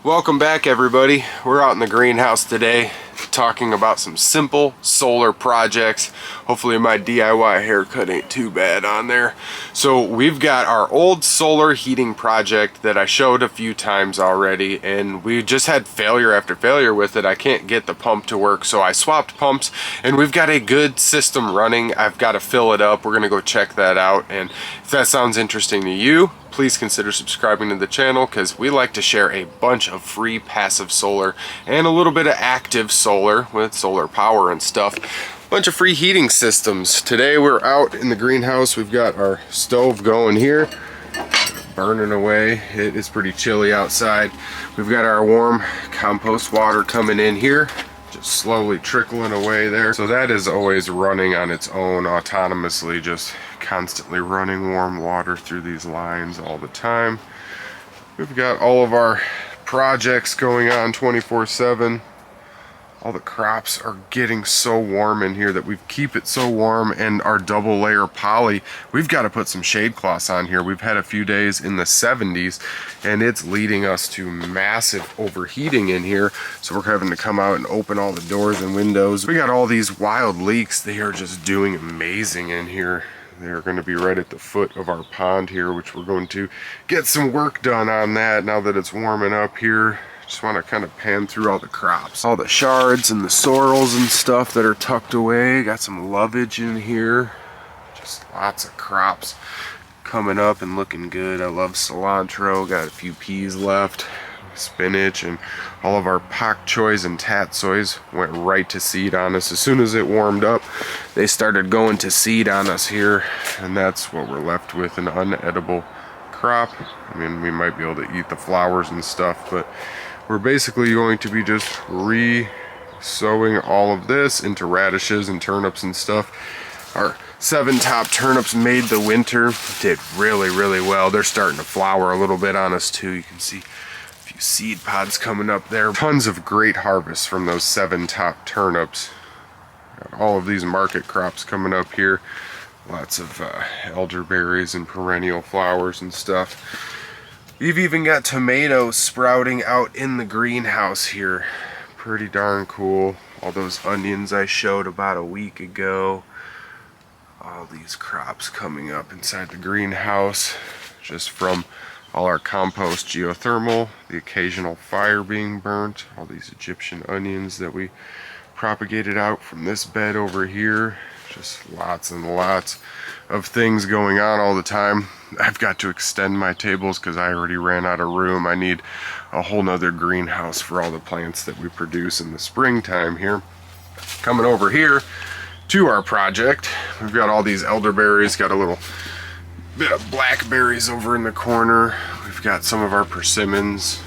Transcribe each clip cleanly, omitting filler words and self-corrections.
Welcome back, everybody. We're out in the greenhouse today talking about some simple solar projects. Hopefully my DIY haircut ain't too bad on there. So we've got our old solar heating project that I showed a few times already, and we just had failure after failure with it. I can't get the pump to work, so I swapped pumps and we've got a good system running. I've got to fill it up. We're gonna go check that out, and if that sounds interesting to you, please consider subscribing to the channel, because we like to share a bunch of free passive solar and a little bit of active solar with solar power and stuff. Bunch of free heating systems. Today we're out in the greenhouse. We've got our stove going here, burning away. It is pretty chilly outside. We've got our warm compost water coming in here, just slowly trickling away there. So that is always running on its own autonomously, just constantly running warm water through these lines all the time. We've got all of our projects going on 24/7. All the crops are getting so warm in here that we keep it so warm, and our double layer poly, we've got to put some shade cloths on here. We've had a few days in the 70s and it's leading us to massive overheating in here, so we're having to come out and open all the doors and windows. We got all these wild leeks. They are just doing amazing in here. They're going to be right at the foot of our pond here, which we're going to get some work done on that now that it's warming up here. Just want to kind of pan through all the crops, all the shards and the sorrels and stuff that are tucked away. Got some lovage in here, just lots of crops coming up and looking good. I love cilantro. Got a few peas left, spinach, and all of our pak choys and tatsoys went right to seed on us. As soon as it warmed up, they started going to seed on us here, and that's what we're left with, an unedible crop. I mean, we might be able to eat the flowers and stuff, but we're basically going to be just re-sowing all of this into radishes and turnips and stuff. Our 7-top turnips made the winter, did really well. They're starting to flower a little bit on us too. You can see a few seed pods coming up there. Tons of great harvests from those 7-top turnips. Got all of these market crops coming up here. Lots of elderberries and perennial flowers and stuff. We've even got tomatoes sprouting out in the greenhouse here. Pretty darn cool. All those onions I showed about a week ago. All these crops coming up inside the greenhouse, just from all our compost geothermal, the occasional fire being burnt, all these Egyptian onions that we propagated out from this bed over here. Just lots and lots of things going on all the time. I've got to extend my tables because I already ran out of room. I need a whole nother greenhouse for all the plants that we produce in the springtime here. Coming over here to our project, we've got all these elderberries, got a little bit of blackberries over in the corner. We've got some of our persimmons,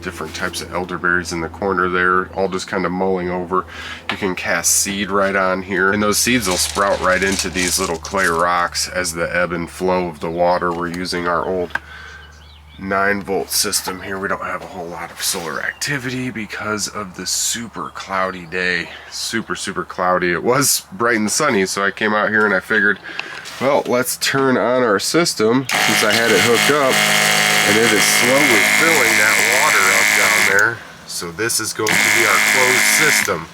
different types of elderberries in the corner there, all just kind of mulling over. You can cast seed right on here, and those seeds will sprout right into these little clay rocks as the ebb and flow of the water. We're using our old 9-volt system here. We don't have a whole lot of solar activity because of the super cloudy day. Super cloudy. It was bright and sunny, so I came out here and I figured, well, let's turn on our system since I had it hooked up, and it is slowly filling that water up down there. So this is going to be our closed system.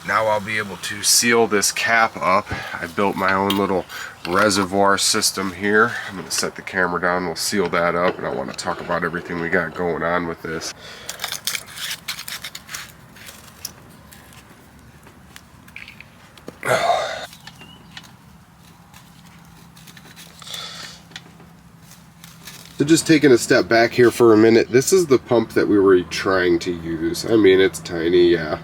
Now I'll be able to seal this cap up. I built my own little reservoir system here. I'm going to set the camera down, we'll seal that up, and I want to talk about everything we got going on with this. So just taking a step back here for a minute, this is the pump that we were trying to use. I mean, it's tiny, yeah.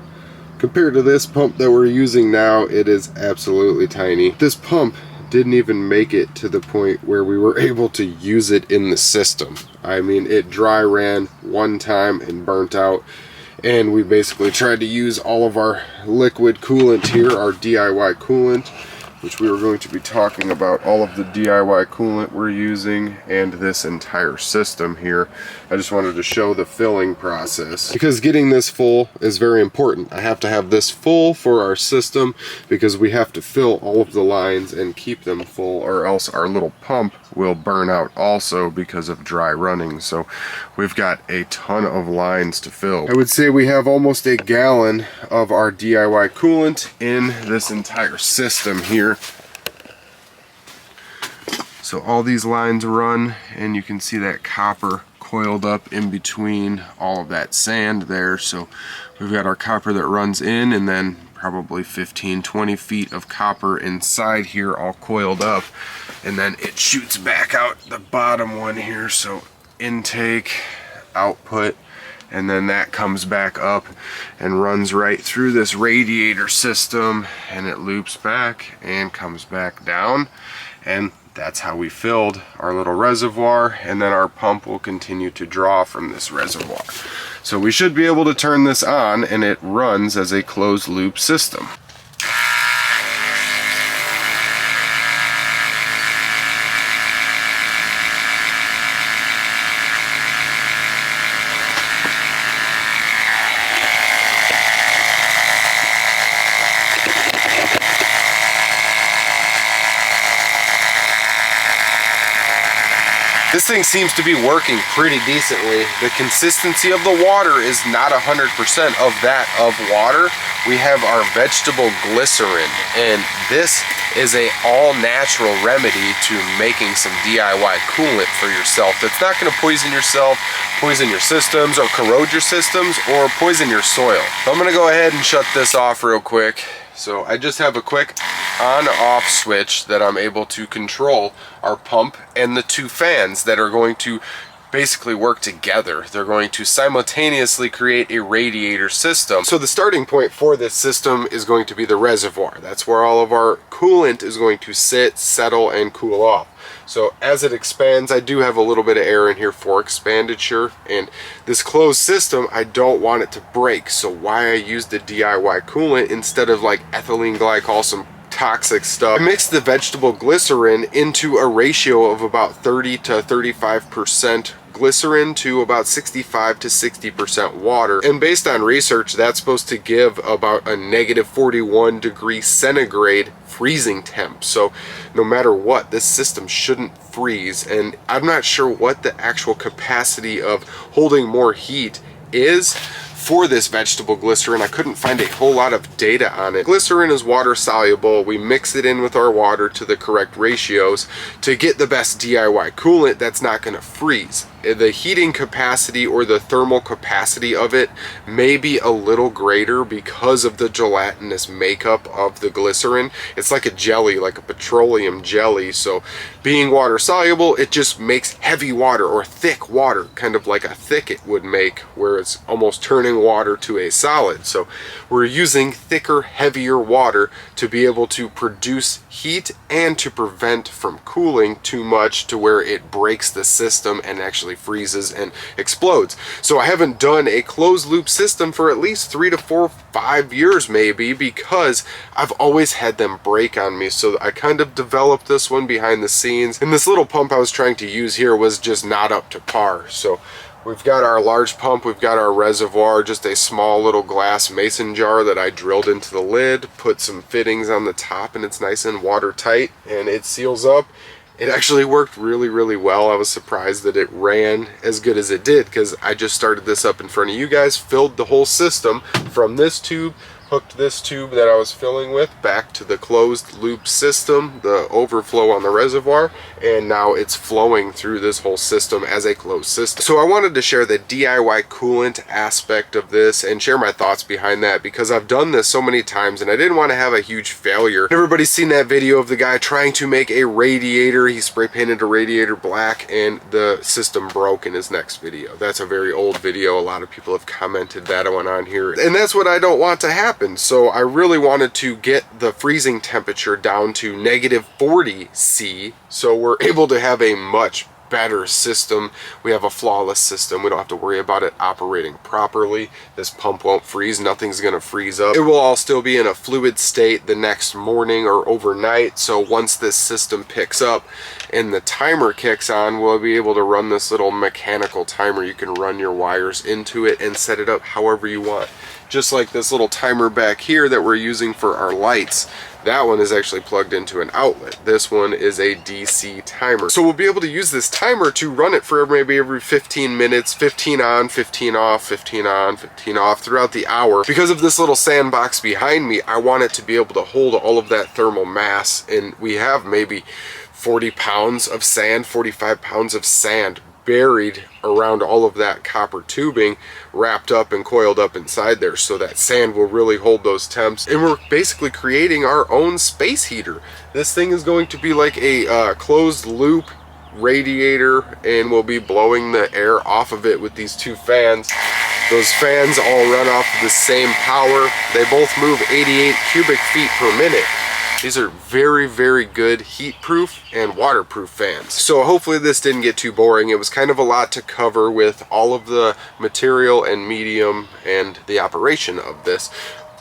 Compared to this pump that we're using now, it is absolutely tiny. This pump didn't even make it to the point where we were able to use it in the system. I mean, it dry ran one time and burnt out, and we basically tried to use all of our liquid coolant here, our DIY coolant, which we are going to be talking about all of the DIY coolant we're using and this entire system here. I just wanted to show the filling process because getting this full is very important. I have to have this full for our system because we have to fill all of the lines and keep them full, or else our little pump will burn out also because of dry running. So we've got a ton of lines to fill. I would say we have almost a gallon of our DIY coolant in this entire system here. So all these lines run, and you can see that copper coiled up in between all of that sand there. So we've got our copper that runs in, and then probably 15-20 feet of copper inside here all coiled up, and then it shoots back out the bottom one here. So intake, output, and then that comes back up and runs right through this radiator system, and it loops back and comes back down, and that's how we filled our little reservoir, and then our pump will continue to draw from this reservoir. So we should be able to turn this on, and it runs as a closed loop system. This thing seems to be working pretty decently. The consistency of the water is not 100% of that of water. We have our vegetable glycerin, and this is a all-natural remedy to making some DIY coolant for yourself that's not going to poison yourself, poison your systems, or corrode your systems, or poison your soil. So I'm going to go ahead and shut this off real quick. So I just have a quick on-off switch that I'm able to control our pump and the two fans that are going to basically work together. They're going to simultaneously create a radiator system. So the starting point for this system is going to be the reservoir. That's where all of our coolant is going to sit, settle, and cool off. So as it expands, I do have a little bit of air in here for expenditure, and this closed system, I don't want it to break. So why I use the DIY coolant instead of like ethylene glycol, some toxic stuff. I mix the vegetable glycerin into a ratio of about 30 to 35% glycerin to about 65 to 60% water, and based on research that's supposed to give about a negative 41 degrees centigrade freezing temp. So no matter what, this system shouldn't freeze, and I'm not sure what the actual capacity of holding more heat is for this vegetable glycerin. I couldn't find a whole lot of data on it. Glycerin is water soluble. We mix it in with our water to the correct ratios to get the best DIY coolant that's not going to freeze. The heating capacity or the thermal capacity of it may be a little greater because of the gelatinous makeup of the glycerin. It's like a jelly, like a petroleum jelly. So being water soluble, it just makes heavy water or thick water, kind of like a thicket would make, where it's almost turning water to a solid. So we're using thicker, heavier water to be able to produce heat and to prevent from cooling too much to where it breaks the system and actually freezes and explodes. So I haven't done a closed loop system for at least 3 to 4, 5 years maybe, because I've always had them break on me. So I kind of developed this one behind the scenes, and this little pump I was trying to use here was just not up to par. So we've got our large pump, we've got our reservoir, just a small little glass mason jar that I drilled into the lid, put some fittings on the top, and it's nice and watertight, and it seals up. It actually worked really, really well. I was surprised that it ran as good as it did, because I just started this up in front of you guys, filled the whole system from this tube, hooked this tube that I was filling with back to the closed loop system, the overflow on the reservoir, and now it's flowing through this whole system as a closed system. So I wanted to share the DIY coolant aspect of this and share my thoughts behind that, because I've done this so many times and I didn't want to have a huge failure. Everybody's seen that video of the guy trying to make a radiator. He spray painted a radiator black and the system broke in his next video. That's a very old video. A lot of people have commented that one on here, and that's what I don't want to happen. So I really wanted to get the freezing temperature down to -40 C, so we're able to have a much better system. We have a flawless system. We don't have to worry about it operating properly. This pump won't freeze. Nothing's going to freeze up. It will all still be in a fluid state the next morning or overnight. So once this system picks up and the timer kicks on, we'll be able to run this little mechanical timer. You can run your wires into it and set it up however you want. Just like this little timer back here that we're using for our lights. That one is actually plugged into an outlet. This one is a DC timer. So we'll be able to use this timer to run it for maybe every 15 minutes, 15 on, 15 off, 15 on, 15 off throughout the hour. Because of this little sandbox behind me, I want it to be able to hold all of that thermal mass. And we have maybe 40 pounds of sand, 45 pounds of sand buried around all of that copper tubing, wrapped up and coiled up inside there, so that sand will really hold those temps. And we're basically creating our own space heater. This thing is going to be like a closed loop radiator, and we'll be blowing the air off of it with these two fans. Those fans all run off of the same power. They both move 88 cubic feet per minute. These are very, very good heat-proof and waterproof fans. So hopefully this didn't get too boring. It was kind of a lot to cover with all of the material and medium and the operation of this.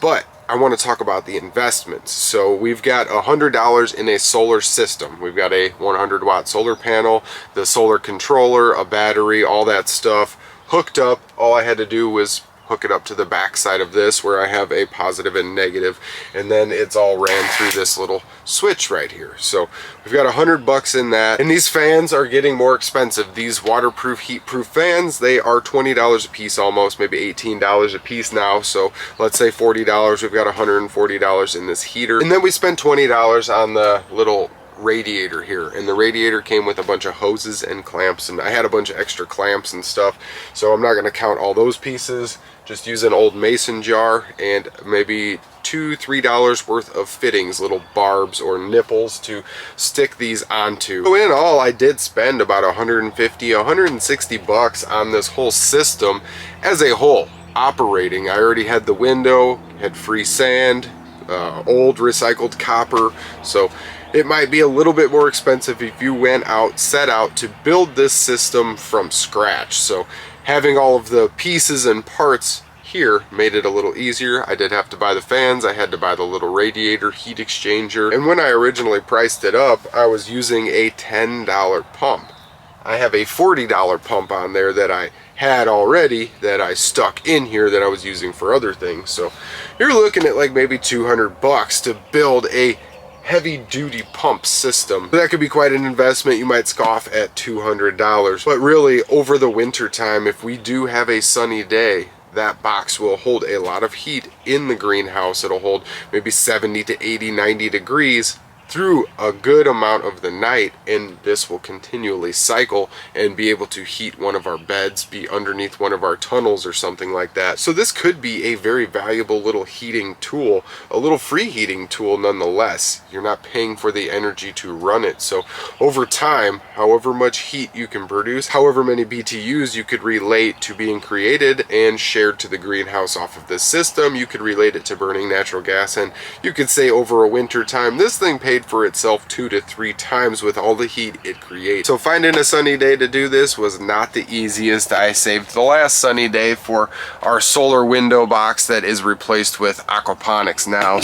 But I want to talk about the investments. So we've got $100 in a solar system. We've got a 100-watt solar panel, the solar controller, a battery, all that stuff hooked up. All I had to do was hook it up to the back side of this where I have a positive and negative, and then it's all ran through this little switch right here. So we've got $100 in that, and these fans are getting more expensive. These waterproof, heat-proof fans, they are $20 a piece almost, maybe $18 a piece now. So let's say $40. We've got $140 in this heater, and then we spent $20 on the little radiator here, and the radiator came with a bunch of hoses and clamps, and I had a bunch of extra clamps and stuff, so I'm not going to count all those pieces. Just use an old mason jar and maybe $2-3 worth of fittings, little barbs or nipples to stick these onto. So in all, I did spend about $150-160 on this whole system as a whole operating. I already had the window, had free sand, old recycled copper, so it might be a little bit more expensive if you went out, set out to build this system from scratch. So having all of the pieces and parts here made it a little easier. I did have to buy the fans, I had to buy the little radiator heat exchanger, and when I originally priced it up, I was using a $10 pump. I have a $40 pump on there that I had already that I stuck in here that I was using for other things. So you're looking at like maybe $200 to build a heavy-duty pump system. That could be quite an investment. You might scoff at $200, but really over the winter time, if we do have a sunny day, that box will hold a lot of heat in the greenhouse. It'll hold maybe 70 to 80, 90 degrees through a good amount of the night, and this will continually cycle and be able to heat one of our beds, be underneath one of our tunnels or something like that. So this could be a very valuable little heating tool, a little free heating tool nonetheless. You're not paying for the energy to run it. So over time, however much heat you can produce, however many BTUs you could relate to being created and shared to the greenhouse off of this system, you could relate it to burning natural gas, and you could say over a winter time, this thing paid for itself 2 to 3 times with all the heat it creates. So finding a sunny day to do this was not the easiest. I saved the last sunny day for our solar window box that is replaced with aquaponics now.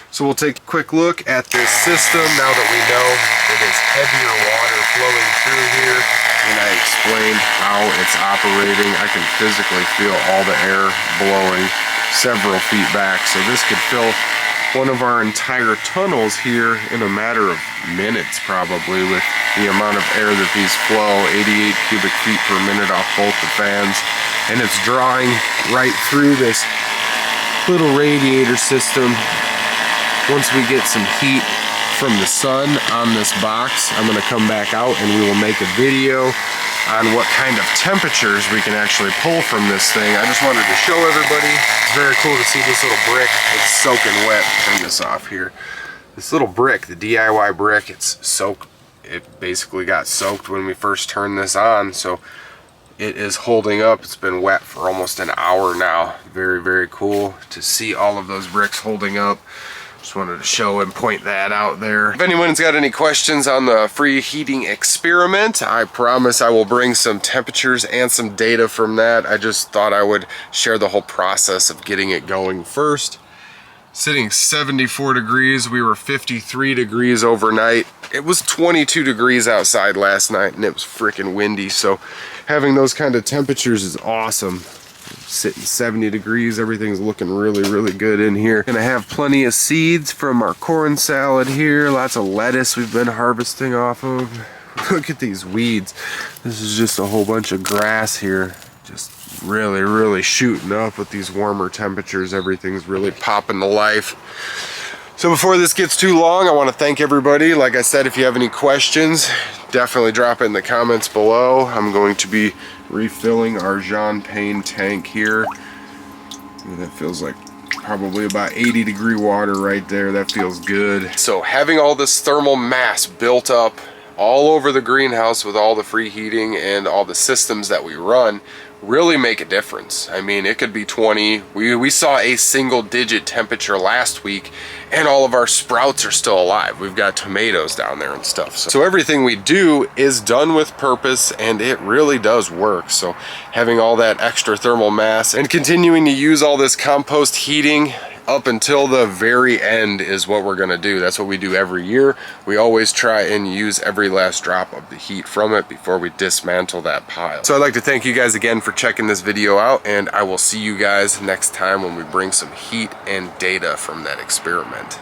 So we'll take a quick look at this system now that we know it is heavier water flowing through here, and I explained how it's operating. I can physically feel all the air blowing several feet back, so this could fill one of our entire tunnels here in a matter of minutes probably, with the amount of air that these flow, 88 cubic feet per minute off both the fans, and it's drawing right through this little radiator system. Once we get some heat from the sun on this box, I'm going to come back out and we will make a video on what kind of temperatures we can actually pull from this thing. I just wanted to show everybody. It's very cool to see this little brick. It's soaking wet. Turn this off here. This little brick, the DIY brick, it's soaked. It basically got soaked when we first turned this on, so it is holding up. It's been wet for almost an hour now. Very, very cool to see all of those bricks holding up. Just wanted to show and point that out there. If anyone's got any questions on the free heating experiment, I promise I will bring some temperatures and some data from that. I just thought I would share the whole process of getting it going first. Sitting 74 degrees, we were 53 degrees overnight. It was 22 degrees outside last night and it was freaking windy, so having those kind of temperatures is awesome. Sitting 70 degrees, everything's looking really good in here. Gonna have plenty of seeds from our corn salad here, lots of lettuce we've been harvesting off of. Look at these weeds. This is just a whole bunch of grass here. Just really shooting up with these warmer temperatures. Everything's really popping to life. So before this gets too long, I want to thank everybody. Like I said, if you have any questions, definitely drop it in the comments below. I'm going to be refilling our Jean Pain tank here. And that feels like probably about 80 degree water right there. That feels good. So having all this thermal mass built up all over the greenhouse with all the free heating and all the systems that we run really make a difference. I mean, it could be 20. We saw a single digit temperature last week and all of our sprouts are still alive. We've got tomatoes down there and stuff. So everything we do is done with purpose and it really does work. So having all that extra thermal mass and continuing to use all this compost heating up until the very end is what we're gonna do. That's what we do every year. We always try and use every last drop of the heat from it before we dismantle that pile. So I'd like to thank you guys again for checking this video out, and I will see you guys next time when we bring some heat and data from that experiment.